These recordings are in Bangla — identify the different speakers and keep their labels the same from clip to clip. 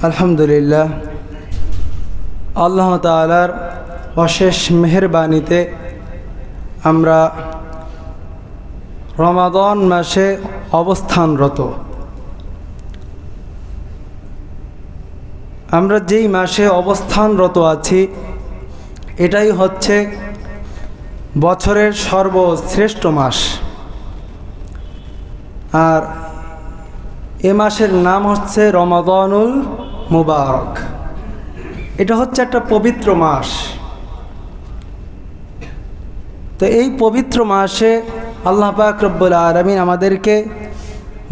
Speaker 1: আলহামদুলিল্লাহ, আল্লাহ তাআলার অশেষ মেহেরবানিতে আমরা রমাদান মাসে অবস্থানরত। আমরা যেই মাসে অবস্থানরত আছি এটাই হচ্ছে বছরের সর্বশ্রেষ্ঠ মাস। আর এ মাসের নাম হচ্ছে রমাদানুল মুবারক। এটা হচ্ছে একটা পবিত্র মাস। তো এই পবিত্র মাসে আল্লাহ পাক রব্বুল আলামিন আমাদেরকে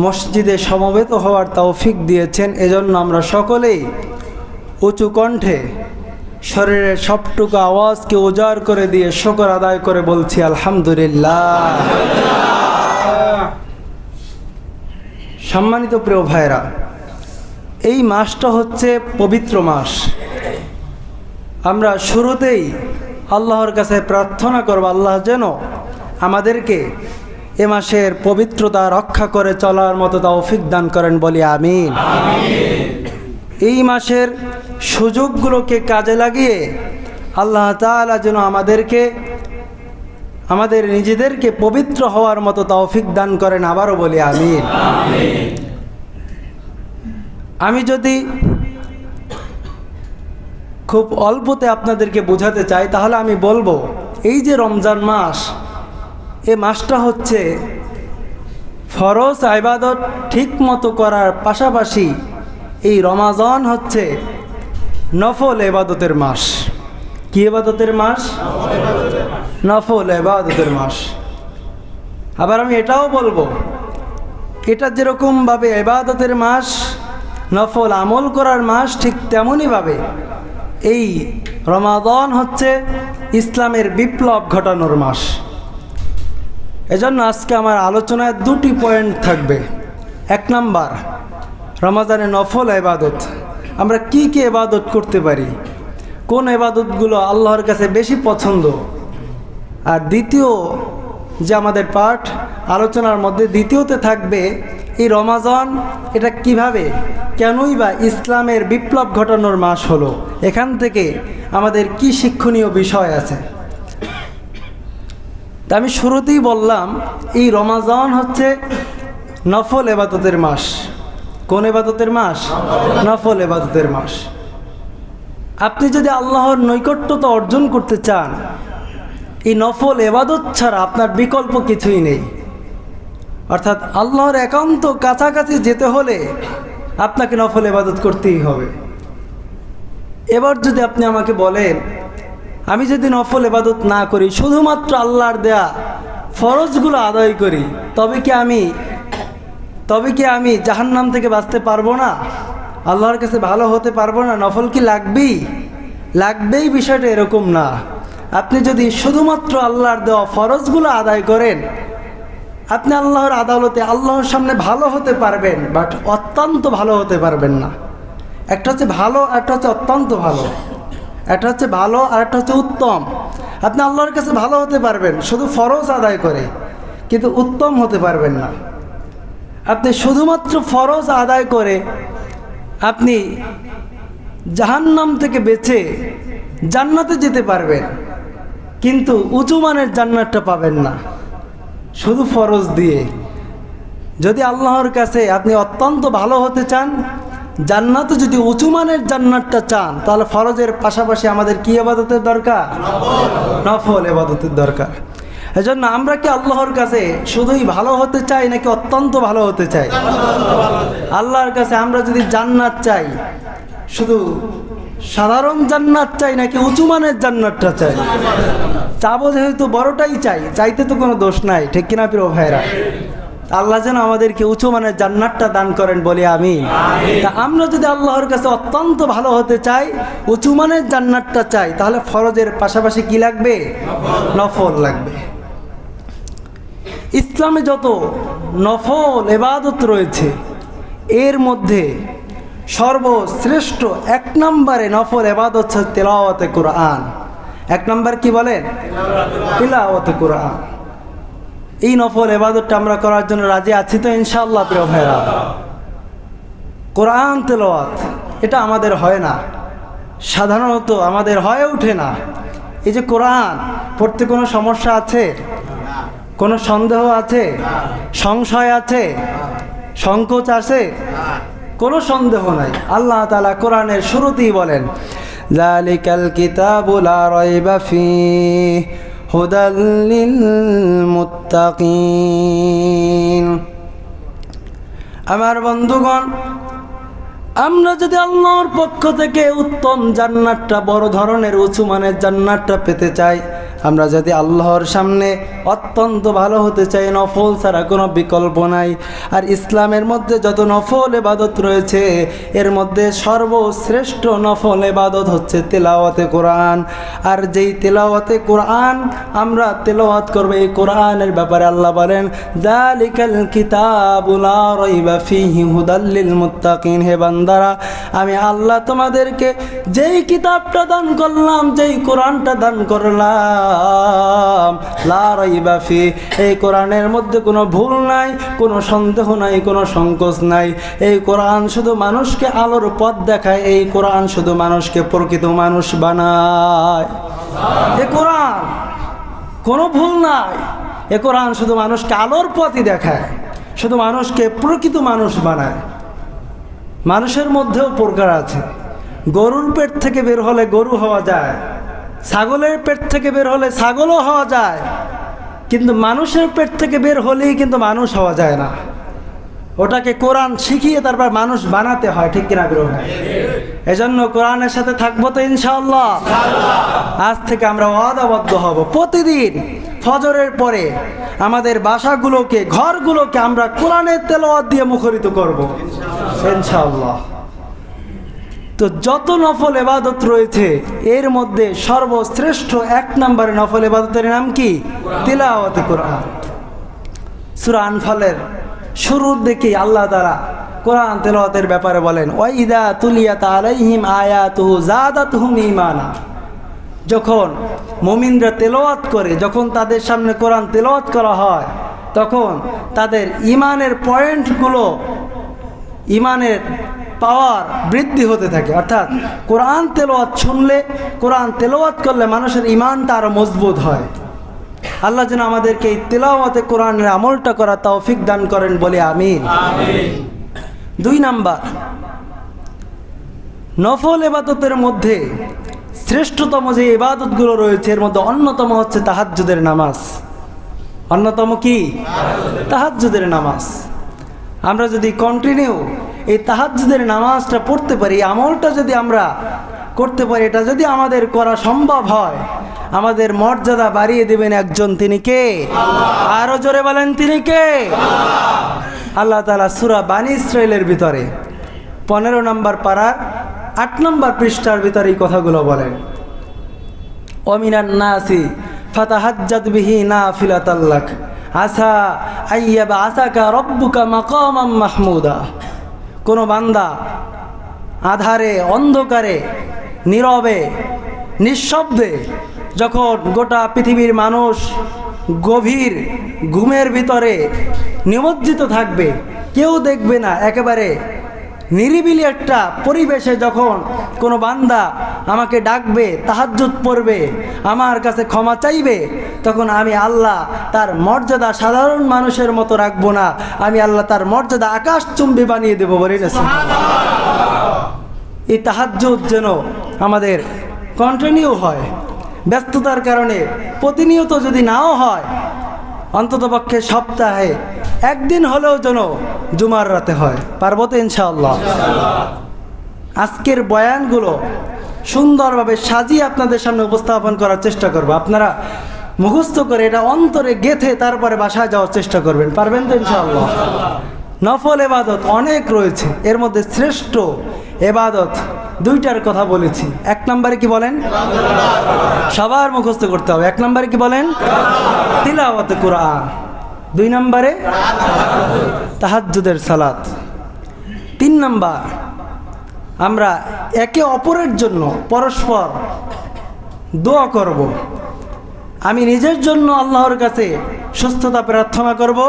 Speaker 1: মসজিদে সমবেত হওয়ার তৌফিক দিয়েছেন। এজন্য আমরা সকলেই উঁচু কণ্ঠে শরীরের সবটুকু আওয়াজকে উজাড় করে দিয়ে শুকর আদায় করে বলছি আলহামদুলিল্লাহ। সম্মানিত প্রিয় ভাইরা, এই মাসটা হচ্ছে পবিত্র মাস। আমরা শুরুতেই আল্লাহর কাছে প্রার্থনা করব, আল্লাহ যেন আমাদেরকে এ মাসের পবিত্রতা রক্ষা করে চলার মতো তৌফিক দান করেন, বলি আমিন। এই মাসের সুযোগগুলোকে কাজে লাগিয়ে আল্লাহ তাআলা যেন আমাদের নিজেদেরকে পবিত্র হওয়ার মতো তৌফিক দান করেন, আবারও বলি আমিন। আমি যদি খুব অল্পতে আপনাদেরকে বোঝাতে চাই তাহলে আমি বলবো, এই যে রমজান মাস, এ মাসটা হচ্ছে ফরজ ইবাদত ঠিক মতো করার পাশাপাশি এই রমাদান হচ্ছে নফল ইবাদতের মাস। কি ইবাদতের মাস? নফল ইবাদতের মাস। আবার আমি এটাও বলবো, এটা যেরকমভাবে ইবাদতের মাস, নফল আমল করার মাস, ঠিক তেমনইভাবে এই রমাদান হচ্ছে ইসলামের বিপ্লব ঘটানোর মাস। এজন্য আজকে আমার আলোচনায় দুটি পয়েন্ট থাকবে। এক নাম্বার, রমাদানের নফল ইবাদত, আমরা কি কি ইবাদত করতে পারি, কোন ইবাদতগুলো আল্লাহর কাছে বেশি পছন্দ। আর দ্বিতীয় যে আমাদের পাঠ আলোচনার মধ্যে দ্বিতীয়তে থাকবে, এই রমাদান এটা কিভাবে, কেনই বা ইসলামের বিপ্লব ঘটানোর মাস হলো, এখান থেকে আমাদের কি শিক্ষণীয় বিষয় আছে। তা আমি শুরুতেই বললাম, এই রমাদান হচ্ছে নফল ইবাদতের মাস। কোন ইবাদতের মাস? নফল ইবাদতের মাস। আপনি যদি আল্লাহর নৈকট্যতা অর্জন করতে চান, এই নফল ইবাদত ছাড়া আপনার বিকল্প কিছুই নেই। অর্থাৎ আল্লাহর একান্ত কাছাকাছি যেতে হলে আপনাকে নফল ইবাদত করতেই হবে। এবার যদি আপনি আমাকে বলেন, আমি যদি নফল ইবাদত না করি, শুধুমাত্র আল্লাহর দেয়া ফরজগুলো আদায় করি, তবে কি আমি জাহান্নাম থেকে বাঁচতে পারবো না? আল্লাহর কাছে ভালো হতে পারবো না? নফল কি লাগবেই? বিষয়টা এরকম না। আপনি যদি শুধুমাত্র আল্লাহর দেওয়া ফরজগুলো আদায় করেন, আপনি আল্লাহর আদালতে আল্লাহর সামনে ভালো হতে পারবেন, বাট অত্যন্ত ভালো হতে পারবেন না। একটা হচ্ছে ভালো, একটা হচ্ছে অত্যন্ত ভালো। একটা হচ্ছে ভালো আর একটা হচ্ছে উত্তম। আপনি আল্লাহর কাছে ভালো হতে পারবেন শুধু ফরজ আদায় করে, কিন্তু উত্তম হতে পারবেন না। আপনি শুধুমাত্র ফরজ আদায় করে আপনি জাহান্নাম থেকে বেঁচে জান্নাতে যেতে পারবেন, কিন্তু উঁচু মানের জান্নাতটা পাবেন না শুধু ফরজ দিয়ে। যদি আল্লাহর কাছে আপনি অত্যন্ত ভালো হতে চান, জান্নাতে যদি উঁচু মানের জান্নাতটা চান, তাহলে ফরজের পাশাপাশি আমাদের কি ইবাদতের দরকার? নফল ইবাদতের দরকার। এজন্য আমরা কি আল্লাহর কাছে শুধুই ভালো হতে চাই নাকি অত্যন্ত ভালো হতে চাই? আল্লাহর কাছে আমরা যদি জান্নাত চাই, শুধু সাধারণ জান্নাত চাই নাকি উঁচু মানের জান্নাতটা চাই? চাবো যেহেতু বড়টাই চাইতে তো কোনো দোষ নাই, ঠিক কিনা প্রিয় ভাইরা? আল্লাহ যেন আমাদেরকে উঁচু মানের জান্নাতটা দান করেন, বলি আমিন। তা আমরা যদি আল্লাহর কাছে অত্যন্ত ভালো হতে চাই, উঁচু মানের জান্নাতটা চাই, তাহলে ফরজের পাশাপাশি কি লাগবে? নফল লাগবে। ইসলামে যত নফল ইবাদত রয়েছে, এর মধ্যে সর্বশ্রেষ্ঠ এক নম্বরে নফল ইবাদত হচ্ছে তিলাওয়াতে কুরআন। এক নম্বর কি বলেন? তিলাওয়াতে কুরআন। এই নফল ইবাদতটা আমরা করার জন্য রাজি আছি তো ইনশাআল্লাহ প্রিয় ভাইরা? কোরআন তেলাওয়াত এটা আমাদের হয় না, সাধারণত আমাদের হয়ে ওঠে না। এই যে কোরআন পড়তে কোনো সমস্যা আছে? কোনো সন্দেহ আছে? সংশয় আছে? সংকোচ আছে? কোনো সন্দেহ নাই। আল্লাহ তাআলা কোরআনের শুরুতেই বলেন, যালিকাল কিতাবু লা রাইবা ফীহি হুদাল লিল মুত্তাকিন। আমার বন্ধুগণ, আমরা যদি আল্লাহর পক্ষ থেকে উত্তম জান্নাতটা, বড় ধরনের উঁচু মানের জান্নাতটা পেতে চাই, আমরা যদি আল্লাহর সামনে অত্যন্ত ভালো হতে চাই, নফল ছাড়া কোনো বিকল্প নাই। আর ইসলামের মধ্যে যত নফল ইবাদত রয়েছে, এর মধ্যে সর্বশ্রেষ্ঠ নফল ইবাদত হচ্ছে তেলাওয়াতে কোরআন। আর যেই তেলাওয়াতে কোরআন আমরা তেলাওয়াত করব, এই কোরআনের ব্যাপারে আল্লাহ বলেন, যালিকাল কিতাবু লা রাইবা ফীহি হুদাল লিল মুত্তাকিন। হে বান্দারা, আমি আল্লাহ তোমাদেরকে যেই কিতাবটা দান করলাম, যেই কোরআনটা দান করলাম, লা রাইবা ফীহি, এই কোরআনের মধ্যে কোনো ভুল নাই, কোনো সন্দেহ নাই, কোনো সংকোচ নাই। এই কোরআন শুধু মানুষকে আলোর পথ দেখায়, এই কোরআন শুধু মানুষকে প্রকৃত মানুষ বানায়। এই কোরআন কোনো ভুল নাই, এই কোরআন শুধু মানুষকে আলোর পথই দেখায়, শুধু মানুষকে প্রকৃত মানুষ বানায়। মানুষের মধ্যেও প্রকার আছে। গরুর পেট থেকে বের হলে গরু হওয়া যায়, ছাগলের পেট থেকে বের হলে ছাগলও হওয়া যায়, কিন্তু মানুষের পেট থেকে বের হলেই কিন্তু মানুষ হওয়া যায় না। ওটাকে কোরআন শিখিয়ে তারপর মানুষ বানাতে হয়, ঠিক কিনা বের হয়। এজন্য কোরআনের সাথে থাকবো তো ইনশাআল্লাহ। আজ থেকে আমরা ওয়াদাবদ্ধ হব, প্রতিদিন ফজরের পরে আমাদের বাসাগুলোকে, ঘরগুলোকে আমরা কোরআনের তেলাওয়াত দিয়ে মুখরিত করব ইনশাআল্লাহ। তো যত নফল ইবাদত রয়েছে, এর মধ্যে সর্বশ্রেষ্ঠ 1 নম্বরে নফল ইবাদতের নাম কি? তিলাওয়াতে কোরআন। সূরা আনফালের শুরুর দিকে আল্লাহ তাআলা কোরআন তেলাওয়াতের ব্যাপারে বলেন, ওয়া ইযা তুলিয়াত আলাইহিম আয়াতুহু যাদাতহুম ঈমানা। যখন মুমিনরা তেলাওয়াত করে, যখন তাদের সামনে কোরআন তেলাওয়াত করা হয়, তখন তাদের ঈমানের পয়েন্টগুলো, ঈমানের পাওয়ার বৃদ্ধি হতে থাকে। অর্থাৎ কোরআন তেলাওয়াত শুনলে, কোরআন তেলাওয়াত করলে মানুষের ঈমানটা আরো মজবুত হয়। আল্লাহ যেন আমাদেরকে এই তেলাওয়াতে কোরআনের আমলটা করা তৌফিক দান করেন, বলে আমিন। 2 নাম্বার নফল ইবাদতের মধ্যে শ্রেষ্ঠতম যে ইবাদতগুলো রয়েছে, এর মধ্যে অন্যতম হচ্ছে তাহাজ্জুদের নামাজ। অন্যতম কি? তাহাজ্জুদের নামাজ। আমরা যদি কন্টিনিউ এই তাহাজ্জুদের নামাজটা পড়তে পারি, আমলটা যদি আমরা করতে পারি, এটা যদি আমাদের করা সম্ভব হয়, আমাদের মর্যাদা বাড়িয়ে দেবেন একজন, তিনি কে? আরো জোরে বলেন, তিনি কে? আল্লাহ তাআলা সূরা বানী ইসরাঈলের ভিতরে 15 নম্বর পারার 8 নম্বর পৃষ্ঠার ভিতরে এই কথাগুলো বলেন, ওমিনান নাসি ফাতাহাজ্জাদ বিহি নাফিলাতাল লাক আসা আইয়াবা আসাকা রব্বুকা মাকামাম মাহমুদা। কোনো বান্দা আধারে, অন্ধকারে, নীরবে, নিঃশব্দে, যখন গোটা পৃথিবীর মানুষ গভীর ঘুমের ভিতরে নিমজ্জিত থাকবে, কেউ দেখবে না, একেবারে নিরিবিলি একটা পরিবেশে যখন কোনো বান্দা আমাকে ডাকবে, তাহাজ্জুদ পড়বে, আমার কাছে ক্ষমা চাইবে, তখন আমি আল্লাহ তার মর্যাদা সাধারণ মানুষের মতো রাখবো না, আমি আল্লাহ তার মর্যাদা আকাশচুম্বী বানিয়ে দেবো, বলে গেছে। এই তাহাজ্জুদ যেন আমাদের কন্টিনিউ হয়। ব্যস্ততার কারণে প্রতিনিয়ত যদি নাও হয়, অন্ততপক্ষে সপ্তাহে 1 দিন হলেও যেন জুমার রাতে হয়। পারবো তো ইনশাআল্লাহ? আজকের বয়ানগুলো সুন্দরভাবে সাজিয়ে আপনাদের সামনে উপস্থাপন করার চেষ্টা করব। আপনারা মুখস্থ করে এটা অন্তরে গেঁথে তারপরে বাসায় যাওয়ার চেষ্টা করবেন। পারবেন তো ইনশাআল্লাহ? নফল ইবাদত অনেক রয়েছে, এর মধ্যে শ্রেষ্ঠ ইবাদত 2টার কথা বলেছি। 1 নম্বরে কি বলেন? সবার মুখস্থ করতে হবে। 1 নম্বরে কি বলেন? তিলাওয়াতে কোরআন। 2 নম্বরে তাহাজ্জুদের সালাত। 3 নম্বর আমরা একে অপরের জন্য পরস্পর দোয়া করব। আমি নিজের জন্য আল্লাহর কাছে সুস্থতা প্রার্থনা করব,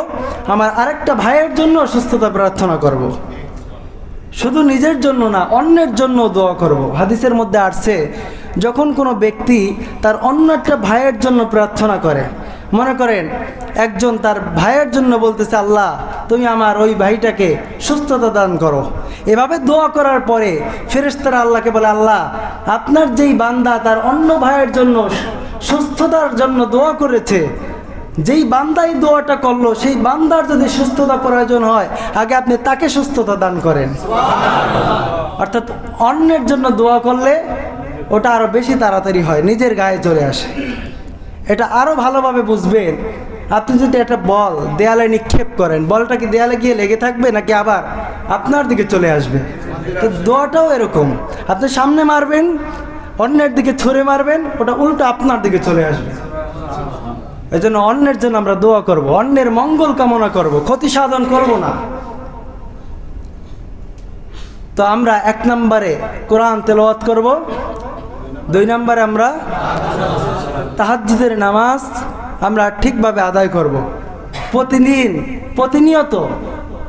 Speaker 1: আমার আরেকটা ভাইয়ের জন্য সুস্থতা প্রার্থনা করব। শুধু নিজের জন্য না, অন্যের জন্য দোয়া করব। হাদিসের মধ্যে আসছে, যখন কোনো ব্যক্তি তার অন্য একটা ভাইয়ের জন্য প্রার্থনা করে, মনে করেন একজন তার ভাইয়ের জন্য বলতেছে, আল্লাহ তুমি আমার ওই ভাইটাকে সুস্থতা দান করো, এভাবে দোয়া করার পরে ফেরেশতারা আল্লাহকে বলে, আল্লাহ আপনার যেই বান্দা তার অন্য ভাইয়ের জন্য সুস্থতার জন্য দোয়া করেছে, যেই বান্দাই দোয়াটা করলো সেই বান্দার যদি সুস্থতা প্রয়োজন হয়, আগে আপনি তাকে সুস্থতা দান করেন। অর্থাৎ অন্যের জন্য দোয়া করলে ওটা আরো বেশি তাড়াতাড়ি হয়, নিজের গায়ে চলে আসে। এটা আরো ভালোভাবে বুঝবেন, আপনি যদি একটা বল দেয়ালে নিক্ষেপ করেন, বলটা কি দেয়ালে গিয়ে লেগে থাকবে নাকি আবার আপনার দিকে চলে আসবে? তো দোয়াটাও এরকম, আপনি সামনে মারবেন, অন্যের দিকে ছুঁড়ে মারবেন, ওটা উল্টো আপনার দিকে চলে আসবে। এই জন্য অন্যের জন্য আমরা দোয়া করব, অন্যের মঙ্গল কামনা করব, ক্ষতি সাধন করব না। তো আমরা 1 নম্বরে কোরআন তেলাওয়াত করব, 2 নম্বরে আমরা তাহাজ্জুদের নামাজ আমরা ঠিকভাবে আদায় করব। প্রতিনিয়ত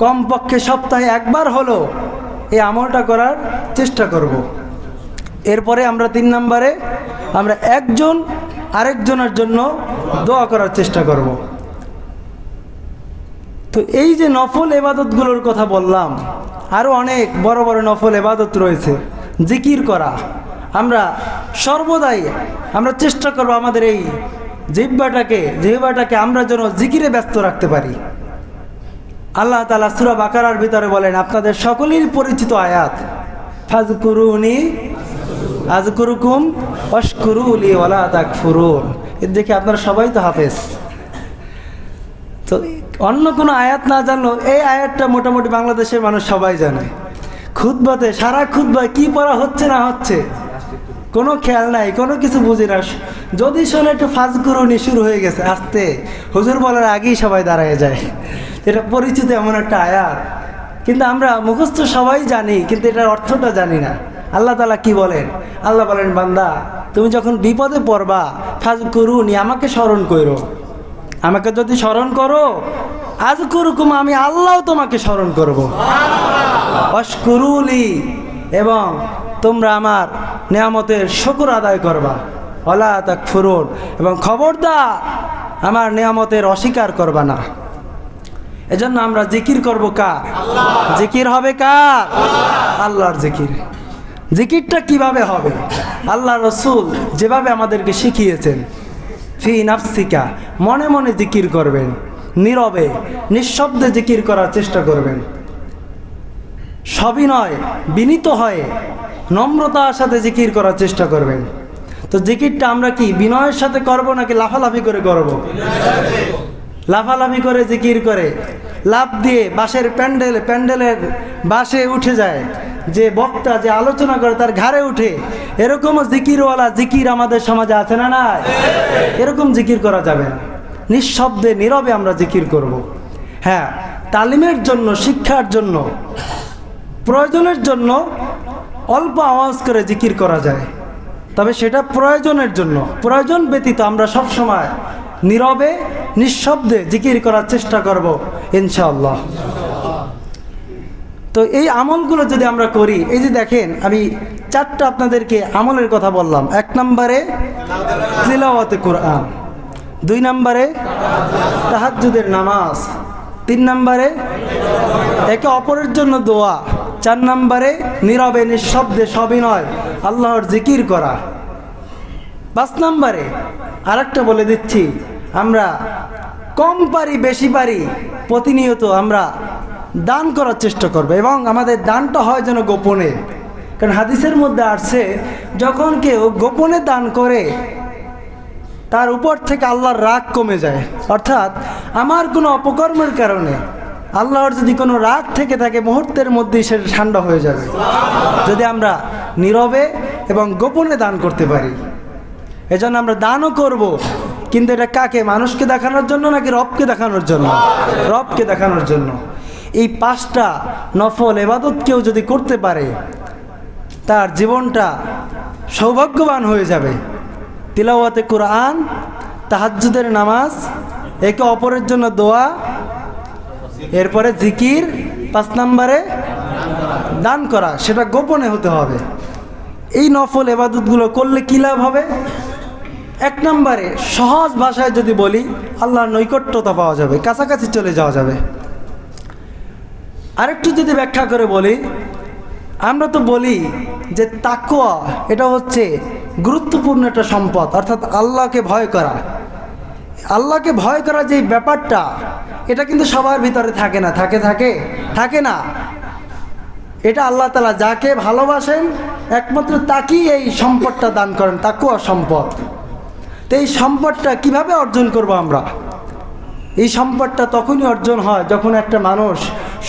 Speaker 1: কমপক্ষে সপ্তাহে একবার হলো এই আমলটা করার চেষ্টা করব। এরপরে আমরা 3 নম্বরে আমরা একজন আরেকজনের জন্য দোয়া করার চেষ্টা করব। তো এই যে নফল ইবাদতগুলোর কথা বললাম, আরও অনেক বড় বড় নফল ইবাদত রয়েছে। জিকির করা, আমরা সর্বদাই আমরা চেষ্টা করব আমাদের এই জিহ্বাটাকে আমরা যেন জিকিরে ব্যস্ত রাখতে পারি। আল্লাহ তাআলা সূরা বাকারার ভিতরে বলেন, আপনাদের সকলের পরিচিত আয়াত, ফাযকুরুনি আযকুরুকুম ওয়াশকুরুলি ওয়ালা তাকফুরুন। এর দেখে আপনারা সবাই তো হাফেজ। তো অন্য কোনো আয়াত না জানলেও এই আয়াতটা মোটামুটি বাংলাদেশের মানুষ সবাই জানে। খুতবাতে সারা খুতবায় কি পড়া হচ্ছে না হচ্ছে কোনো খেয়াল নাই, কোনো কিছু বুঝি না। যদি শোনে একটু ফাযকুরুনি শুরু হয়ে গেছে, আস্তে হুজুর বলার আগেই সবাই দাঁড়ায় যায়। এটা পরিচিত এমন একটা আয়াত, কিন্তু আমরা মুখস্থ সবাই জানি, কিন্তু এটার অর্থটা জানি না। আল্লাহ তাআলা কি বলেন? আল্লাহ বলেন, বান্দা তুমি যখন বিপদে পড়বা, ফাযকুরুনি, আমাকে স্মরণ করো। আমাকে যদি স্মরণ করো, আযকুরুকুম, আমি আল্লাহ তোমাকে স্মরণ করব। ওয়াশকুরুলি, এবং তোমরা আমার নিয়ামতের শুকর আদায় করবা। ওয়ালা তাকফুরুন, এবং খবরদার আমার নিয়ামতের অস্বীকার করবা না। এজন্য আমরা জিকির করব কার? জিকির হবে কার? আল্লাহর জিকির। জিকিরটা কিভাবে হবে? আল্লাহ রসুল যেভাবে আমাদেরকে শিখিয়েছেন, ফি নাফসিকা, মনে মনে জিকির করবেন, নীরবে নিঃশব্দে জিকির করার চেষ্টা করবেন, সবিনয় বিনীত হয়ে নম্রতার সাথে জিকির করার চেষ্টা করবেন। তো জিকিরটা আমরা কি বিনয়ের সাথে করব নাকি লাফালাফি করে করব? লাফালাফি করে জিকির করে, লাফ দিয়ে বাঁশের প্যান্ডেলের বাঁশে উঠে যায়, যে বক্তা যে আলোচনা করে তার ঘাড়ে উঠে, এরকমও জিকিরওয়ালা জিকির আমাদের সমাজে আছে না? না, এরকম জিকির করা যাবে না। নিঃশব্দে নীরবে আমরা জিকির করব। হ্যাঁ, তালিমের জন্য, শিক্ষার জন্য, প্রয়োজনের জন্য অল্প আওয়াজ করে জিকির করা যায়, তবে সেটা প্রয়োজনের জন্য। প্রয়োজন ব্যতীত আমরা সবসময় নীরবে নিঃশব্দে জিকির করার চেষ্টা করব ইনশাআল্লাহ। তো এই আমলগুলো যদি আমরা করি, এই যে দেখেন আমি 4টা আপনাদেরকে আমলের কথা বললাম। 1 নম্বরে তিলাওয়াতে কোরআন, 2 নম্বরে তাহাজ্জুদের নামাজ, 3 নম্বরে একে অপরের জন্য দোয়া, 4 নম্বরে নীরবে নিঃশব্দে সবিনয় আল্লাহর জিকির করা। 5 নম্বরে আরেকটা বলে দিচ্ছি, আমরা কম পারি বেশি পারি প্রতিনিয়ত আমরা দান করার চেষ্টা করবে, এবং আমাদের দানটা হয় যেন গোপনে। কারণ হাদিসের মধ্যে আসছে, যখন কেউ গোপনে দান করে তার উপর থেকে আল্লাহর রাগ কমে যায়। অর্থাৎ আমার কোনো অপকর্মের কারণে আল্লাহর যদি কোনো রাগ থেকে থাকে, মুহূর্তের মধ্যেই সেটা ঠান্ডা হয়ে যাবে যদি আমরা নীরবে এবং গোপনে দান করতে পারি। এজন্য আমরা দানও করব, কিন্তু এটা কাকে? মানুষকে দেখানোর জন্য নাকি রবকে দেখানোর জন্য? রবকে দেখানোর জন্য। এই 5টা নফল ইবাদত কেউ যদি করতে পারে, তার জীবনটা সৌভাগ্যবান হয়ে যাবে। তিলাওয়াতে কোরআন, তাহাজ্জুদের নামাজ, একে অপরের জন্য দোয়া, এরপরে জিকির, 5 নম্বরে দান করা সেটা গোপনে হতে হবে। এই নফল ইবাদতগুলো করলে কী লাভ হবে? এক নম্বরে সহজ ভাষায় যদি বলি, আল্লাহর নৈকট্যতা পাওয়া যাবে, কাছাকাছি চলে যাওয়া যাবে। আরেকটু যদি ব্যাখ্যা করে বলি, আমরা তো বলি যে তাকওয়া এটা হচ্ছে গুরুত্বপূর্ণ একটা সম্পদ, অর্থাৎ আল্লাহকে ভয় করা। আল্লাহকে ভয় করা যে ব্যাপারটা, এটা কিন্তু সবার ভিতরে থাকে না। থাকে না। এটা আল্লাহ তাআলা যাকে ভালোবাসেন একমাত্র তাকেই এই সম্পদটা দান করেন, তাকওয়া সম্পদ। তো এই সম্পদটা কিভাবে অর্জন করব আমরা? এই সম্পদটা তখনই অর্জন হয় যখন একটা মানুষ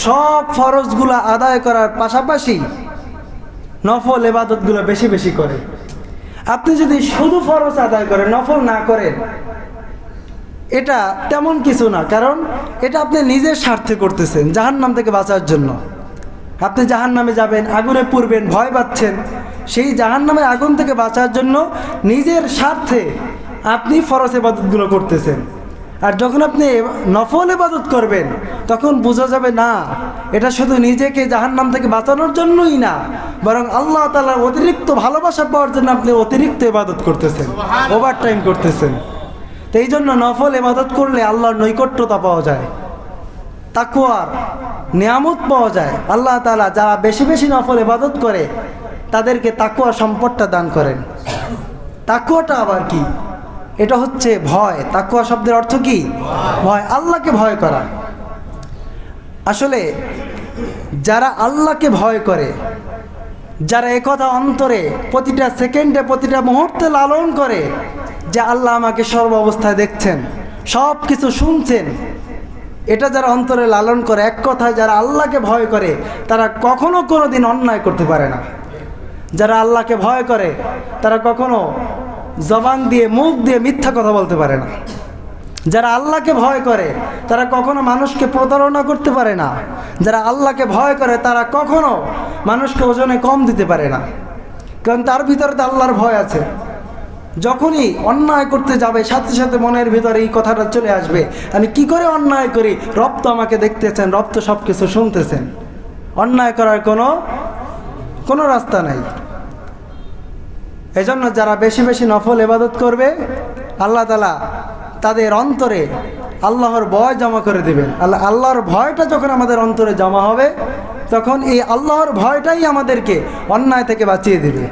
Speaker 1: সব ফরজগুলো আদায় করার পাশাপাশি নফল ইবাদতগুলো বেশি বেশি করে। আপনি যদি শুধু ফরজ আদায় করেন, নফল না করেন, এটা তেমন কিছু না। কারণ এটা আপনি নিজের স্বার্থে করতেছেন, জাহান্নাম থেকে বাঁচার জন্য। আপনি জাহান্নামে যাবেন, আগুনে পুড়বেন, ভয় পাচ্ছেন। সেই জাহান্নামের আগুন থেকে বাঁচার জন্য নিজের স্বার্থে আপনি ফরজ ইবাদতগুলো করতেছেন। আর যখন আপনি নফল ইবাদত করবেন, তখন বোঝা যাবে না এটা শুধু নিজেকে জাহান্নাম থেকে বাঁচানোর জন্যই না, বরং আল্লাহ তাআলার অতিরিক্ত ভালোবাসা পাওয়ার জন্য আপনি অতিরিক্ত ইবাদত করতেছেন, ওভার টাইম করতেছেন। তো এই জন্য নফল ইবাদত করলে আল্লাহর নৈকট্যতা পাওয়া যায়, তাকওয়ার নিয়ামত পাওয়া যায়। আল্লাহ তাআলা যারা বেশি বেশি নফল ইবাদত করে তাদেরকে তাকওয়া সম্পদটা দান করেন। তাকওয়াটা আবার কি? এটা হচ্ছে ভয়। তাকওয়া শব্দের অর্থ কি? ভয়, আল্লাহকে ভয় করা। আসলে যারা আল্লাহকে ভয় করে, যারা একথা অন্তরে প্রতিটা সেকেন্ডে প্রতিটা মুহূর্তে লালন করে যে আল্লাহ আমাকে সর্ব অবস্থায় দেখছেন, সব কিছু শুনছেন, এটা যারা অন্তরে লালন করে, এক কথায় যারা আল্লাহকে ভয় করে, তারা কখনো কোনো দিন অন্যায় করতে পারে না। যারা আল্লাহকে ভয় করে তারা কখনো জবান দিয়ে, মুখ দিয়ে মিথ্যা কথা বলতে পারে না। যারা আল্লাহকে ভয় করে তারা কখনো মানুষকে প্রতারণা করতে পারে না। যারা আল্লাহকে ভয় করে তারা কখনো মানুষকে ওজনে কম দিতে পারে না, কারণ তার ভিতরে তো আল্লাহর ভয় আছে। যখনই অন্যায় করতে যাবে সাথে সাথে মনের ভিতরে এই কথাটা চলে আসবে, আমি কি করে অন্যায় করি, রব তো আমাকে দেখতেছেন, রব তো সব কিছু শুনতেছেন। অন্যায় করার কোনো রাস্তা নাই। এজন্য যারা বেশি বেশি নফল ইবাদত করবে, আল্লাহ তাআলা তাদের অন্তরে আল্লাহর ভয় জমা করে দেবেন। আল্লাহর ভয়টা যখন আমাদের অন্তরে জমা হবে, তখন এই আল্লাহর ভয়টাই আমাদেরকে অন্যায় থেকে বাঁচিয়ে দেবে।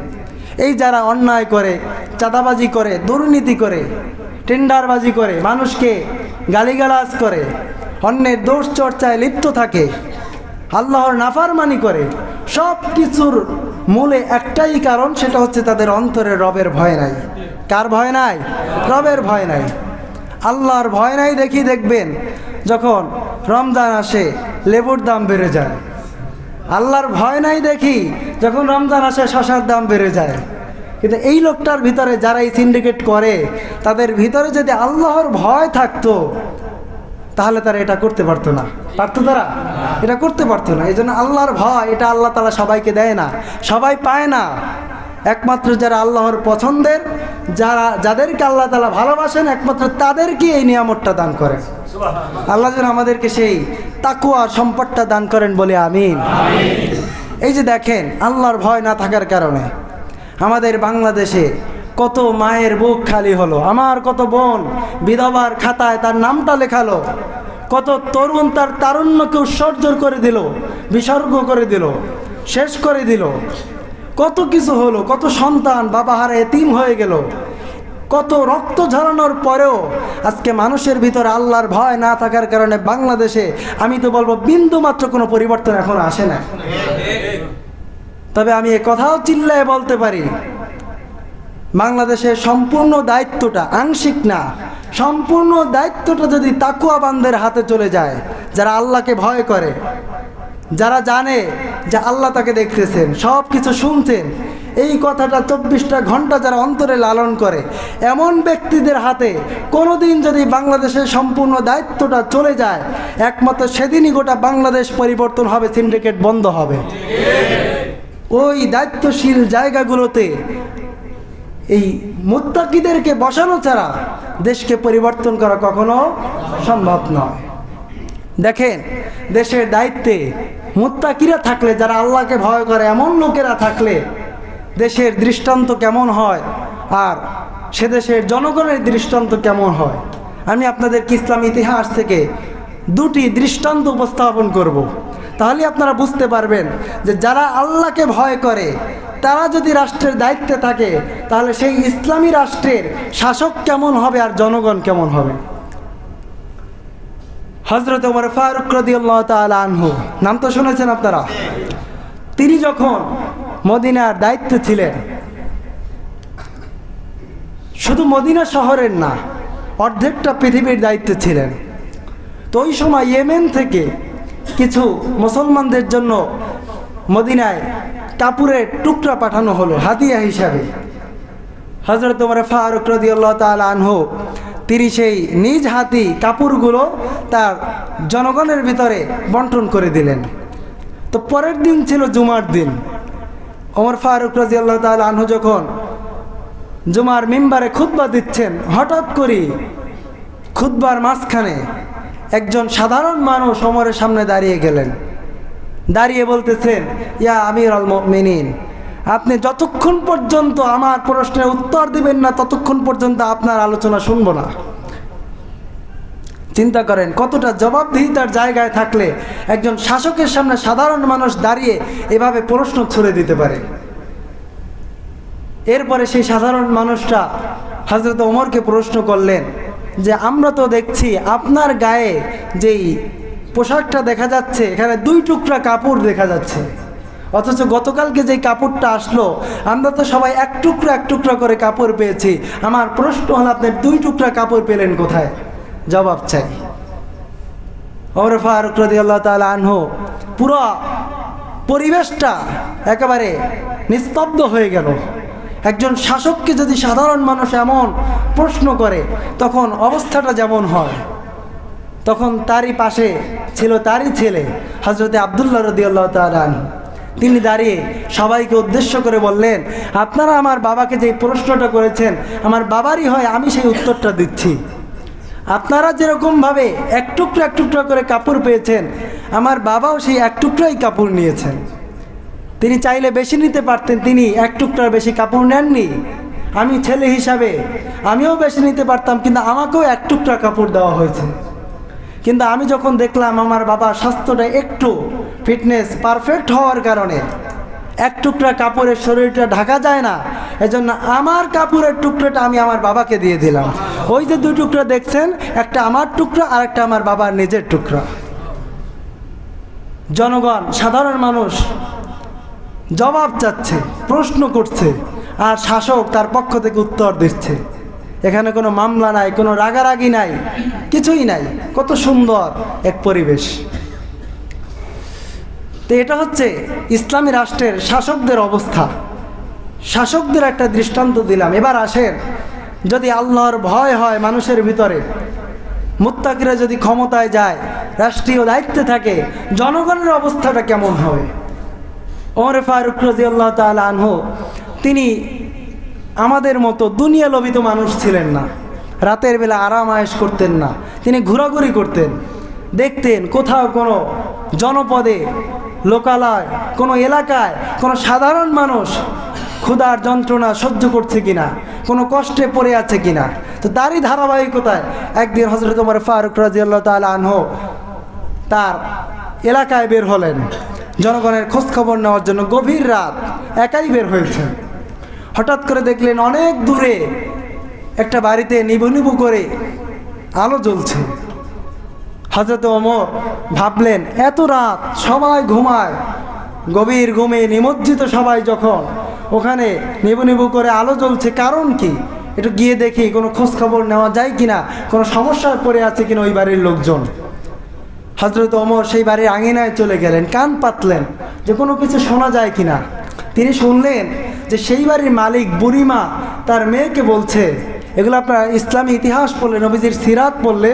Speaker 1: এই যারা অন্যায় করে, চাঁদাবাজি করে, দুর্নীতি করে, টেন্ডারবাজি করে, মানুষকে গালিগালাজ করে, অন্যের দোষ চর্চায় লিপ্ত থাকে, আল্লাহর নাফরমানি করে, সব কিছুর মূলে একটাই কারণ, সেটা হচ্ছে তাদের অন্তরে রবের ভয় নাই। কার ভয় নাই? রবের ভয় নাই, আল্লাহর ভয় নাই। দেখবেন যখন রমজান আসে লেবুর দাম বেড়ে যায়। আল্লাহর ভয় নাই দেখি যখন রমজান আসে শসার দাম বেড়ে যায়। কিন্তু এই লোকটার ভিতরে যারা এই সিন্ডিকেট করে, তাদের ভিতরে যদি আল্লাহর ভয় থাকতো তাহলে তারা এটা করতে পারতো না। পারতো তারা? এটা করতে পারতো না। এই জন্য আল্লাহর ভয় এটা আল্লাহ তাআলা সবাইকে দেয় না, সবাই পায় না। একমাত্র যারা আল্লাহর পছন্দের, যাদেরকে আল্লাহ তাআলা ভালোবাসেন, একমাত্র তাদেরকে এই নিয়ামতটা দান করেন। আল্লাহ যেন আমাদেরকে সেই তাকওয়া সম্পদটা দান করেন, বলে আমিন। এই যে দেখেন, আল্লাহর ভয় না থাকার কারণে আমাদের বাংলাদেশে কত মায়ের বুক খালি হলো, আমার কত বোন বিধবার খাতায় তার নামটা লেখালো, কত তরুণ তার তারুণ্যকে উৎসর্গ করে দিল, বিসর্গ করে দিল, শেষ করে দিল, কত কিছু হলো, কত সন্তান বাবা হারা এতিম হয়ে গেল, কত রক্ত ঝরানোর পরেও আজকে মানুষের ভিতরে আল্লাহর ভয় না থাকার কারণে বাংলাদেশে আমি তো বলবো বিন্দু মাত্র কোনো পরিবর্তন এখনো আসে না। তবে আমি এ কথাও চিল্লায় বলতে পারি, বাংলাদেশের সম্পূর্ণ দায়িত্বটা, আংশিক না, সম্পূর্ণ দায়িত্বটা যদি তাকওয়াবানদের হাতে চলে যায়, যারা আল্লাহকে ভয় করে, যারা জানে যে আল্লাহ তাকে দেখতেছেন, সব কিছু শুনছেন, এই কথাটা 24টা ঘন্টা যারা অন্তরে লালন করে, এমন ব্যক্তিদের হাতে কোনোদিন যদি বাংলাদেশের সম্পূর্ণ দায়িত্বটা চলে যায়, একমাত্র সেদিনই গোটা বাংলাদেশ পরিবর্তন হবে, সিন্ডিকেট বন্ধ হবে। ওই দায়িত্বশীল জায়গাগুলোতে এই মুত্তাকিদেরকে বসানো ছাড়া দেশকে পরিবর্তন করা কখনো সম্ভব নয়। দেখেন, দেশের দায়িত্বে মুত্তাকিরা থাকলে, যারা আল্লাহকে ভয় করে এমন লোকেরা থাকলে দেশের দৃষ্টান্ত কেমন হয় আর সে দেশের জনগণের দৃষ্টান্ত কেমন হয়। আমি আপনাদেরকে ইসলামী ইতিহাস থেকে দুটি দৃষ্টান্ত উপস্থাপন করব। তাহলে আপনারা বুঝতে পারবেন যে যারা আল্লাহকে ভয় করে তারা যদি রাষ্ট্রের দায়িত্বে থাকে তাহলে সেই ইসলামী রাষ্ট্রের শাসক কেমন হবে আর জনগণ কেমন হবে। হযরত ওমর ফারুক রাদিয়াল্লাহু তাআলা আনহু, নাম তো শুনেছেন আপনারা। তিনি যখন মদিনার দায়িত্বে ছিলেন, শুধু মদিনা শহরের না, অর্ধেকটা পৃথিবীর দায়িত্বে ছিলেন। তো ওই সময় ইয়েমেন থেকে কিছু মুসলমানদের জন্য মদিনায় কাপড়ের টুকরা পাঠানো হলো হাদিয়া হিসাবে। হযরত ওমর ফারুক রাদিয়াল্লাহু তাআলা আনহু তিনি সেই নিজ হাতি কাপড়গুলো তার জনগণের ভিতরে বন্টন করে দিলেন। তো পরের দিন ছিল জুমার দিন। ওমর ফারুক রাদিয়াল্লাহু তাআলা আনহু যখন জুমার মিম্বারে খুতবা দিচ্ছেন, হঠাৎ করে খুতবার মাঝখানে একজন সাধারণ মানুষ ওমরের সামনে দাঁড়িয়ে গেলেন। দাঁড়িয়ে বলতেছেন, ইয়া আমিরুল মুমিনিন, আপনি যতক্ষণ পর্যন্ত আমার প্রশ্নের উত্তর দিবেন না ততক্ষণ পর্যন্ত আপনার আলোচনা শুনবো না। চিন্তা করেন কতটা জবাবদিহিতার জায়গায় থাকলে একজন শাসকের সামনে সাধারণ মানুষ দাঁড়িয়ে এভাবে প্রশ্ন ছুড়ে দিতে পারে। এরপরে সেই সাধারণ মানুষটা হযরত ওমরকে প্রশ্ন করলেন যে আমরা তো দেখছি আপনার গায়ে যেই পোশাকটা দেখা যাচ্ছে এখানে 2 টুকরা কাপড় দেখা যাচ্ছে, অথচ গতকালকে যেই কাপড়টা আসলো আমরা তো সবাই এক টুকরা করে কাপড় পেয়েছি। আমার প্রশ্ন হলো আপনি 2 টুকরা কাপড় পেলেন কোথায়? জবাব চাই। ওমর ফারুক রাদিয়াল্লাহু তাআলা আনহু পুরো পরিবেশটা একেবারে নিস্তব্ধ হয়ে গেল। একজন শাসককে যদি সাধারণ মানুষ এমন প্রশ্ন করে তখন অবস্থাটা যেমন হয়। তখন তারই পাশে ছিল তারই ছেলে হযরতে আব্দুল্লাহ রাদিয়াল্লাহু তাআলা আনহু। তিনি দাঁড়িয়ে সবাইকে উদ্দেশ্য করে বললেন, আপনারা আমার বাবাকে যে প্রশ্নটা করেছেন আমার বাবারই হয়, আমি সেই উত্তরটা দিচ্ছি। আপনারা যেরকমভাবে এক টুকরা করে কাপড় পেয়েছেন আমার বাবাও সেই এক টুকরাই কাপড় নিয়েছেন। তিনি চাইলে বেশি নিতে পারতেন, তিনি এক টুকরার বেশি কাপড় নেননি। আমি ছেলে হিসাবে আমিও বেশি নিতে পারতাম, কিন্তু আমাকেও এক টুকরা কাপড় দেওয়া হয়েছে। কিন্তু আমি যখন দেখলাম আমার বাবার স্বাস্থ্যটা একটু ফিটনেস পারফেক্ট হওয়ার কারণে এক টুকরা কাপড়ের শরীরটা ঢাকা যায় না, এজন্য আমার কাপড়ের টুকরাটা আমি আমার বাবাকে দিয়ে দিলাম। ওই যে 2 টুকরা দেখছেন, একটা আমার টুকরা আর একটা আমার বাবার নিজের টুকরা। জনগণ সাধারণ মানুষ জবাব চাচ্ছে, প্রশ্ন করছে, আর শাসক তার পক্ষ থেকে উত্তর দিচ্ছে। এখানে কোনো মামলা নাই, কোনো রাগারাগি নাই, কিছুই নাই। কত সুন্দর এক পরিবেশ। তো এটা হচ্ছে ইসলামী রাষ্ট্রের শাসকদের অবস্থা। শাসকদের একটা দৃষ্টান্ত দিলাম। এবার আসেন, যদি আল্লাহর ভয় হয় মানুষের ভিতরে, মুত্তাকিরা যদি ক্ষমতায় যায়, রাষ্ট্রীয় দায়িত্বে থাকে, জনগণের অবস্থাটা কেমন হবে। ওমর ফারুক রাদিয়াল্লাহু তাআলা আনহু তিনি আমাদের মতো দুনিয়া লোভিত মানুষ ছিলেন না। রাতের বেলা আরাম আয়েশ করতেন না, তিনি ঘোরাঘুরি করতেন, দেখতেন কোথাও কোনো জনপদে, লোকালয়, কোনো এলাকায় কোনো সাধারণ মানুষ ক্ষুধার যন্ত্রণা সহ্য করছে কিনা, কোনো কষ্টে পড়ে আছে কিনা। তো তারই ধারাবাহিকতায় একদিন হযরত ওমর ফারুক রাদিয়াল্লাহু তাআলা আনহু তার এলাকায় বের হলেন জনগণের খোঁজখবর নেওয়ার জন্য। গভীর রাত, একাই বের হয়েছেন। হঠাৎ করে দেখলেন অনেক দূরে একটা বাড়িতে নিবু করে আলো জ্বলছে। হযরত ওমর ভাবলেন এত রাত, সবাই ঘুমায়, গভীর ঘুমে নিমজ্জিত সবাই, যখন ওখানে নিবু করে আলো জ্বলছে, কারণ কি? একটু গিয়ে দেখি কোনো খোঁজ খবর নেওয়া যায় কিনা, কোনো সমস্যায় পড়ে আছে কিনা ওই বাড়ির লোকজন। হযরত ওমর সেই বাড়ির আঙিনায় চলে গেলেন, কান পাতলেন যে কোনো কিছু শোনা যায় কিনা। তিনি শুনলেন যে সেই বাড়ির মালিক বুড়িমা তার মেয়েকে বলছে, এগুলো আপনার ইসলামী ইতিহাস পড়লে, নবীজির সিরাত পড়লে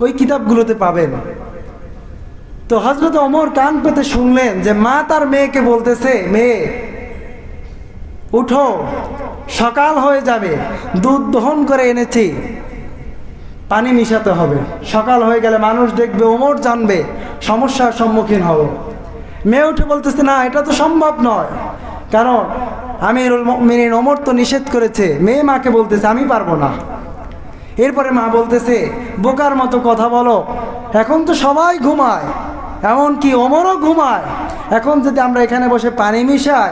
Speaker 1: ওই কিতাবগুলোতে পাবেন। তো হযরত ওমর কান পেতে শুনলেন যে মা তার মেয়েকে বলতেছে, মেয়ে উঠো, সকাল হয়ে যাবে, দুধ দহন করে এনেছি, পানি মিশাতে হবে, সকাল হয়ে গেলে মানুষ দেখবে, ওমর জানবে, সমস্যার সম্মুখীন হব। মেয়ে উঠে বলতেছে, না এটা তো সম্ভব নয়, কারণ আমিরুল মুমিনিন ওমর তো নিষেধ করেছে। মেয়ে মাকে বলতেছে আমি পারবো না। এরপরে মা বলতেছে, বোকার মতো কথা বলো, এখন তো সবাই ঘুমায়, এমনকি ওমরও ঘুমায়, এখন যদি আমরা এখানে বসে পানি মিশাই,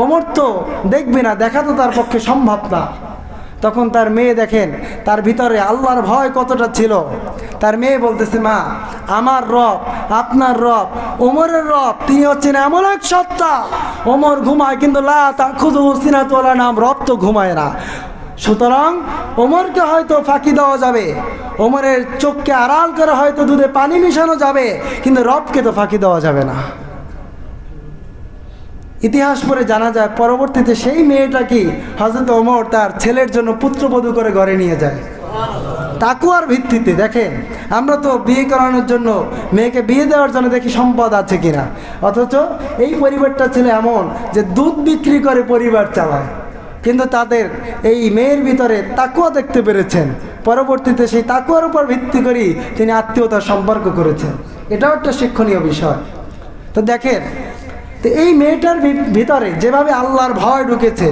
Speaker 1: ওমর তো দেখবে না, দেখা তো তার পক্ষে সম্ভব না। তখন তার মেয়ে দেখেন তার ভিতরে আল্লাহর ভয় কতটা ছিল। তার মেয়ে বলতেছে, মা আমার রব, আপনার রব, ওমরের রব, তিনি হচ্ছেন এমন এক সত্তা, ওমর ঘুমায় কিন্তু লা তাখুযুহু সিনাতুন ওয়ালা নাওম, রব তো ঘুমায় না। সুতরাং ওমরকে হয়তো ফাঁকি দেওয়া যাবে, ওমরের চোখকে আড়াল করে হয়তো দুধে পানি মিশানো যাবে, কিন্তু রবকে তো ফাঁকি দেওয়া যাবে না। ইতিহাস পড়ে জানা যায় পরবর্তীতে সেই মেয়েটাকে হযরত ওমর তার ছেলের জন্য পুত্রবধূ করে ঘরে নিয়ে যায় তাকওয়ার ভিত্তিতে। দেখেন আমরা তো বিয়ে করানোর জন্য, মেয়েকে বিয়ে দেওয়ার জন্য দেখি সম্পদ আছে কিনা, অথচ এই পরিবারটা ছিল এমন যে দুধ বিক্রি করে পরিবার চালায়, কিন্তু তাদের এই মেয়ের ভিতরে তাকওয়া দেখতে পেরেছেন। পরবর্তীতে সেই তাকওয়ার উপর ভিত্তি করেই তিনি আত্মীয়তার সম্পর্ক করেছেন। এটাও একটা শিক্ষণীয় বিষয়। তো দেখেন, তো এই মেয়েটার ভিতরে যেভাবে আল্লাহর ভয় ঢুকেছে,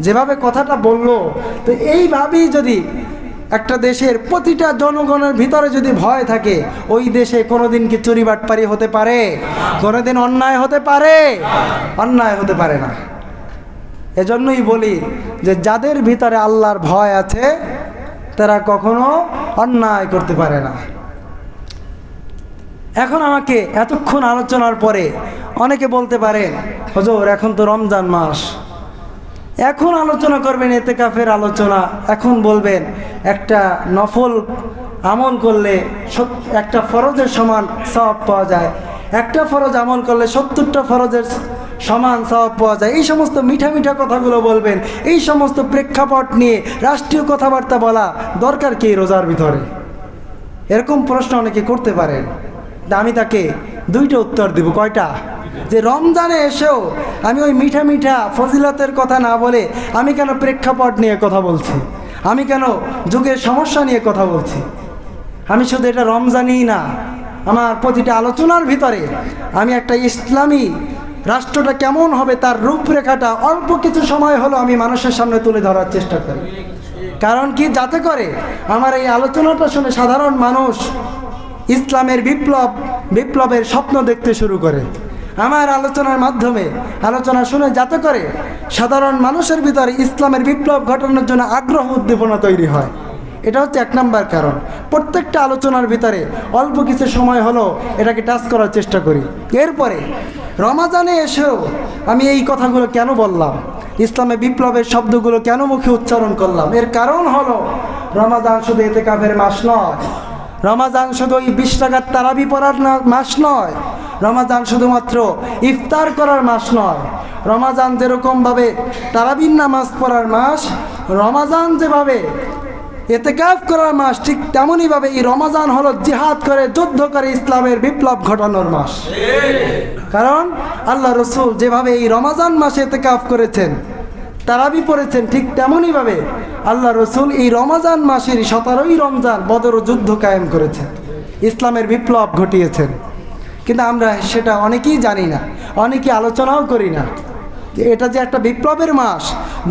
Speaker 1: যেভাবে কথাটা বলল, তো এইভাবেই যদি একটা দেশের প্রতিটা জনগণের ভিতরে যদি ভয় থাকে, ওই দেশে কোনোদিন কি চুরি বাটপারি হতে পারে? কোনোদিন অন্যায় হতে পারে? অন্যায় হতে পারে না। এজন্যই বলি যে যাদের ভিতরে আল্লাহর ভয় আছে তারা কখনো অন্যায় করতে পারে না। এখন আমাকে এতক্ষণ আলোচনার পরে অনেকে বলতে পারেন, হুজুর এখন তো রমজান মাস, এখন আলোচনা করবেন ইতিকাফের আলোচনা, এখন বলবেন একটা নফল আমল করলে একটা ফরজের সমান সওয়াব পাওয়া যায়, একটা ফরজ আমল করলে 70টা ফরজের সমান সওয়াব পাওয়া যায়। এই সমস্ত মিঠা মিঠা কথাগুলো বলবেন, এই সমস্ত প্রেক্ষাপট নিয়ে রাষ্ট্রীয় কথাবার্তা বলা দরকার কি রোজার ভিতরে? এরকম প্রশ্ন অনেকে করতে পারেন। আমি তাকে দুইটা উত্তর দেব। কয়টা? যে রমজানে এসেও আমি ওই মিঠা মিঠা ফজিলতের কথা না বলে আমি কেন প্রেক্ষাপট নিয়ে কথা বলছি, আমি কেন যুগের সমস্যা নিয়ে কথা বলছি? আমি শুধু এটা রমজানই না, আমার প্রতিটা আলোচনার ভিতরে আমি একটা ইসলামী রাষ্ট্রটা কেমন হবে তার রূপরেখাটা অল্প কিছু সময় হলো আমি মানুষের সামনে তুলে ধরার চেষ্টা করি। কারণ কি, যাতে করে আমার এই আলোচনাটা শুনে সাধারণ মানুষ ইসলামের বিপ্লবের স্বপ্ন দেখতে শুরু করে। আমার আলোচনার মাধ্যমে আলোচনা শুনে যাতে করে সাধারণ মানুষের ভিতরে ইসলামের বিপ্লব ঘটানোর জন্য আগ্রহ উদ্দীপনা তৈরি হয়। এটা হচ্ছে এক নাম্বার কারণ। প্রত্যেকটা আলোচনার ভিতরে অল্প কিছু সময় হলো এটাকে টাচ করার চেষ্টা করি। এরপরে রমাজানে এসেও আমি এই কথাগুলো কেন বললাম, ইসলামে বিপ্লবের শব্দগুলো কেন মুখে উচ্চারণ করলাম, এর কারণ হলো রমাজান শুধু ইতিকাফের মাস নয়, রমাজান শুধু ওই 20 টাকার তারাবি পড়ার মাস নয়, রমাজান শুধুমাত্র ইফতার করার মাস নয়, রমাজান যেরকমভাবে তারাবির নামাজ পড়ার মাস, রমাজান যেভাবে ইতিকাফ করার মাস, ঠিক তেমনইভাবে এই রমাজান হলো জিহাদ করে যুদ্ধ করে ইসলামের বিপ্লব ঘটানোর মাস। কারণ আল্লাহ রসুল যেভাবে এই রমাজান মাসে ইতিকাফ করেছেন, তারাবি পড়েছেন, ঠিক তেমনইভাবে আল্লাহ রসুল এই রমাজান মাসের 17ই রমজান বদর যুদ্ধ কায়েম করেছেন, ইসলামের বিপ্লব ঘটিয়েছেন। কিন্তু আমরা সেটা অনেকেই জানি না, অনেকেই আলোচনাও করি না যে এটা যে একটা বিপ্লবের মাস,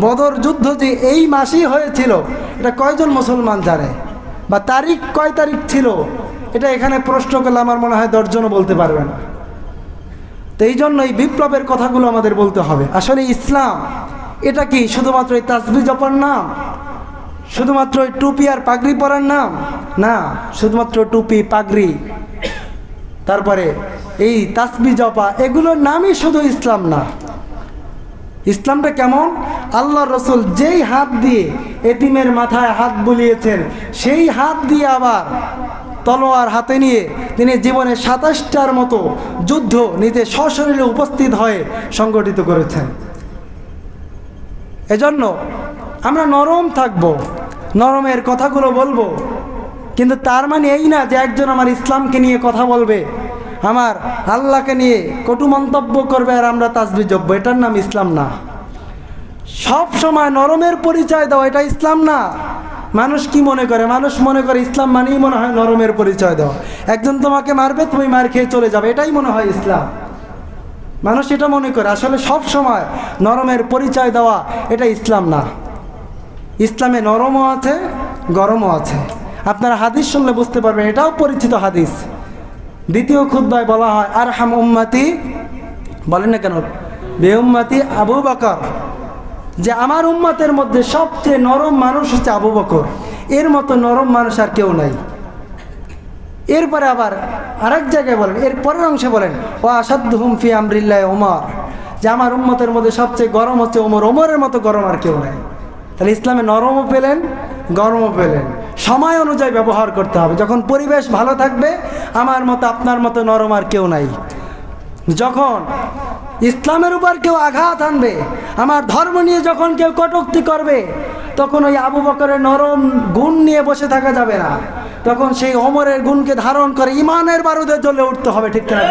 Speaker 1: বদর যুদ্ধ যে এই মাসেই হয়েছিল এটা কয়জন মুসলমান জানে? বা তারিখ কয় তারিখ ছিল এটা এখানে প্রশ্ন করলে আমার মনে হয় 10 জনও বলতে পারবে না। তো এই জন্য এই বিপ্লবের কথাগুলো আমাদের বলতে হবে। আসলে ইসলাম এটা কি শুধুমাত্র এই তাসবিহ জপার নাম, শুধুমাত্র ওই টুপি আর পাগড়ি পরার নাম? না, শুধুমাত্র টুপি, পাগড়ি, তারপরে এই তাসবিহ জপা, এগুলোর নামই শুধু ইসলাম না। ইসলামটা কেমন? আল্লাহ রসুল যেই হাত দিয়ে এতিমের মাথায় হাত বুলিয়েছেন, সেই হাত দিয়ে আবার তলোয়ার হাতে নিয়ে তিনি জীবনে 27টার মতো যুদ্ধ নিজে সশরীরে উপস্থিত হয়ে সংগঠিত করেছেন। এজন্য আমরা নরম থাকব, নরমের কথাগুলো বলবো, কিন্তু তার মানে এই না যে একজন আমার ইসলামকে নিয়ে কথা বলবে, আমার আল্লাহকে নিয়ে কটু মন্তব্য করবে আর আমরা তাসবিহ জপবো, এটার নাম ইসলাম না। সব সময় নরমের পরিচয় দেওয়া এটা ইসলাম না। মানুষ কি মনে করে? মানুষ মনে করে ইসলাম মানেই মনে হয় নরমের পরিচয় দেওয়া। একজন তোমাকে মারবে, তুমি মার খেয়ে চলে যাবে, এটাই মনে হয় ইসলাম। মানুষ এটা মনে করে, আসলে সব সময় নরমের পরিচয় দেওয়া এটা ইসলাম না। ইসলামে নরমও আছে, গরমও আছে। আপনারা হাদিস শুনলে বুঝতে পারবেন, এটাও পরিচিত হাদিস। দ্বিতীয় খুতবায় বলা হয় আরহাম উম্মতি, বলেন না কেন, বে উম্মতি আবু বকর, যে আমার উম্মতের মধ্যে সবচেয়ে নরম মানুষ হচ্ছে আবু বকর, এর মতো নরম মানুষ আর কেউ নাই। এরপরে আবার আরেক জায়গায় বলেন, এর পরের অংশে বলেন ও আসাদহুম ফি আমরিল্লাহ ওমর, যে আমার উম্মতের মধ্যে সবচেয়ে গরম হচ্ছে ওমর, ওমরের মতো গরম আর কেউ নাই। তাহলে ইসলামে নরমও পেলেন, গরমও পেলেন। সময় অনুযায়ী ব্যবহার করতে হবে। যখন পরিবেশ ভালো থাকবে, আমার মতো আপনার মতো নরম আর কেউ নাই। যখন ইসলামের উপর কেউ আঘাত আনবে, আমার ধর্ম নিয়ে যখন কেউ কটূক্তি করবে, তখন ওই আবু বকরের নরম গুণ নিয়ে বসে থাকা যাবে না। তখন সেই ওমরের গুণকে ধারণ করে ইমানের বারুদে জ্বলে উঠতে হবে, ঠিক না?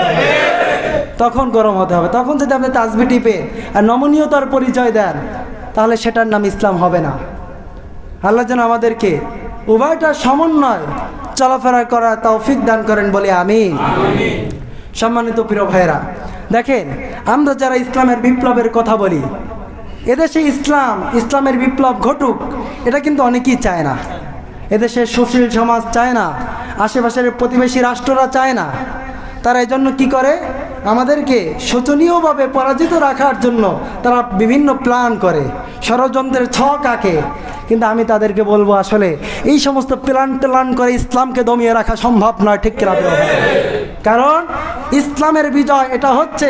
Speaker 1: তখন গরম হতে হবে। তখন যদি আপনি তাসবিহ টিপে আর নমনীয়তার পরিচয় দেন, তাহলে সেটার নাম ইসলাম হবে না। আল্লাহ যেন আমাদেরকে উভয়টার সমন্বয় চলাফেরা করার তৌফিক দান করেন বলে আমিন। সম্মানিত প্রিয় ভাইয়েরা, দেখেন আমরা যারা ইসলামের বিপ্লবের কথা বলি, এদেশে ইসলামের বিপ্লব ঘটুক এটা কিন্তু অনেকেই চায় না। এদেশের সুশীল সমাজ চায় না, আশেপাশের প্রতিবেশী রাষ্ট্ররা চায় না। তারা এই জন্য কী করে, আমাদেরকে শোচনীয়ভাবে পরাজিত রাখার জন্য তারা বিভিন্ন প্ল্যান করে, ষড়যন্ত্রের ছক আঁকে। কিন্তু আমি তাদেরকে বলবো, আসলে এই সমস্ত প্ল্যান করে ইসলামকে দমিয়ে রাখা সম্ভব নয়, ঠিক কিনা? কারণ ইসলামের বিজয় এটা হচ্ছে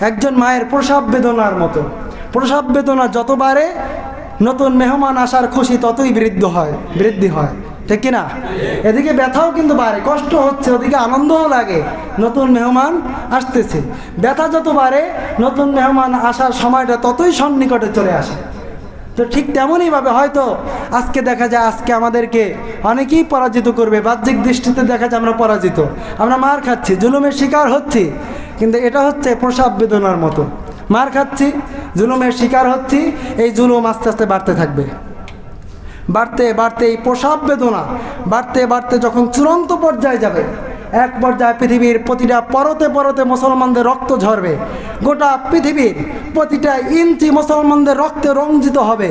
Speaker 1: একজন মায়ের প্রসব বেদনার মতো। প্রসব বেদনা যত বাড়ে, নতুন মেহমান আসার খুশি ততই বৃদ্ধি হয়, ঠিক কিনা? এদিকে ব্যথাও কিন্তু বাড়ে, কষ্ট হচ্ছে, ওদিকে আনন্দও লাগে, নতুন মেহমান আসতেছে। ব্যথা যত বাড়ে, নতুন মেহমান আসার সময়টা ততই সন্নিকটে চলে আসে। তো ঠিক তেমনইভাবে হয়তো আজকে দেখা যায়, আজকে আমাদেরকে অনেকেই পরাজিত করবে। বাহ্যিক দৃষ্টিতে দেখা যায় আমরা পরাজিত, আমরা মার খাচ্ছি, জুলুমের শিকার হচ্ছি। কিন্তু এটা হচ্ছে প্রসব বেদনার মতো। মার খাচ্ছি, জুলুমের শিকার হচ্ছি, এই জুলুম আস্তে আস্তে বাড়তে থাকবে। বাড়তে এই প্রসব বেদনা বাড়তে যখন চূড়ান্ত পর্যায়ে যাবে, এক পর্যায়ে পৃথিবীর প্রতিটা পরতে মুসলমানদের রক্ত ঝরবে। গোটা পৃথিবীর প্রতিটা ইঞ্চি মুসলমানদের রক্তে রঞ্জিত হবে।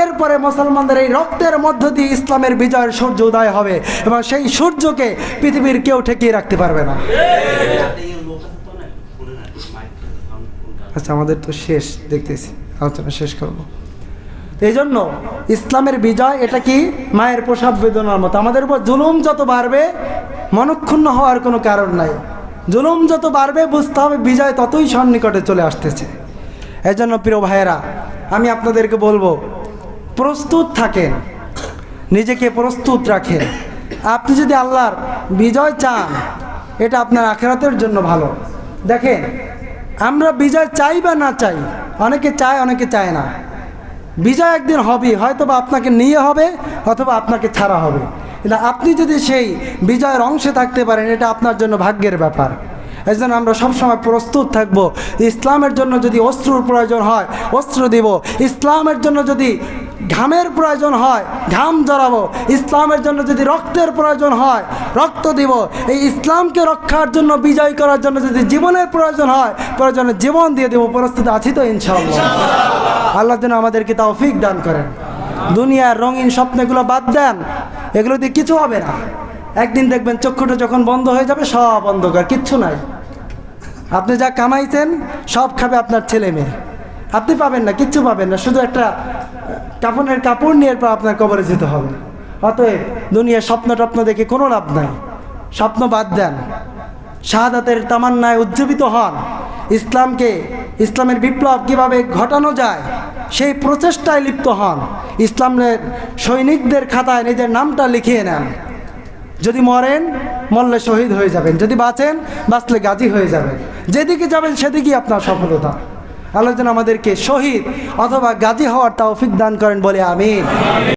Speaker 1: এরপরে মুসলমানদের এই রক্তের মধ্য দিয়ে ইসলামের বিজয়ের সূর্য উদয় হবে, এবং সেই সূর্যকে পৃথিবীর কেউ ঠেকিয়ে রাখতে পারবে না। আচ্ছা, আমাদের তো শেষ, দেখতেছি, আলোচনা শেষ করবো। এই জন্য ইসলামের বিজয় এটা কি, মায়ের প্রসব বেদনার মতো। আমাদের উপর জুলুম যত বাড়বে, মনক্ষুণ্ণ হওয়ার কোনো কারণ নাই। জুলুম যত বাড়বে, বুঝতে হবে বিজয় ততই সন্নিকটে চলে আসতেছে। এই জন্য প্রিয় ভাইয়েরা, আমি আপনাদেরকে বলবো, প্রস্তুত থাকেন, নিজেকে প্রস্তুত রাখেন। আপনি যদি আল্লাহর বিজয় চান, এটা আপনার আখিরাতের জন্য ভালো। দেখেন, আমরা বিজয় চাই বা না চাই, অনেকে চায় অনেকে চায় না। বিজয় একদিন হবে, হয়তো বা আপনাকে নিয়ে হবে অথবা আপনাকে ছাড়া হবে। কিন্তু আপনি যদি সেই বিজয়ের অংশে থাকতে পারেন, এটা আপনার জন্য ভাগ্যের ব্যাপার। এই জন্য আমরা সবসময় প্রস্তুত থাকবো। ইসলামের জন্য যদি অস্ত্রর প্রয়োজন হয়, অস্ত্র দিব। ইসলামের জন্য যদি ঘামের প্রয়োজন হয়, ঘাম জড়াবো। ইসলামের জন্য যদি রক্তের প্রয়োজন হয়, রক্ত দিব। এই ইসলামকে রক্ষার জন্য, বিজয় করার জন্য যদি জীবনের প্রয়োজন হয়, প্রয়োজনে জীবন দিয়ে দেবো। প্রস্তুত আছি তো ইনশাআল্লাহ? আল্লাহ যেন আমাদেরকে তৌফিক দান করেন। দুনিয়ার রঙিন স্বপ্নগুলো বাদ দেন, এগুলো দিয়ে কিছু হবে না। একদিন দেখবেন চক্ষুটা যখন বন্ধ হয়ে যাবে, সব অন্ধকার, কিচ্ছু নাই। আপনি যা কামাইছেন সব খাবে আপনার ছেলে মেয়ে, আপনি পাবেন না, কিচ্ছু পাবেন না। শুধু একটা কাফনের কাপড় নিয়ে এরপর আপনার কবরে যেতে হবে। অতএব দুনিয়ার স্বপ্ন দেখে কোনো লাভ নাই, স্বপ্ন বাদ দেন। শাহাদাতের তামান্নায় উজ্জীবিত হন। ইসলামের বিপ্লব কিভাবে ঘটানো যায় সেই প্রচেষ্টায় লিপ্ত হন। ইসলামের সৈনিকদের খাতায় নিজের নামটা লিখিয়ে নেন। যদি মরেন, মরলে শহীদ হয়ে যাবেন। যদি বাঁচেন, বাঁচলে গাজী হয়ে যাবেন। যেদিকে যাবেন সেদিকেই আপনার সফলতা। আল্লাহ যেন আমাদেরকে শহীদ অথবা গাজী হওয়ার তৌফিক দান করেন বলে আমিন।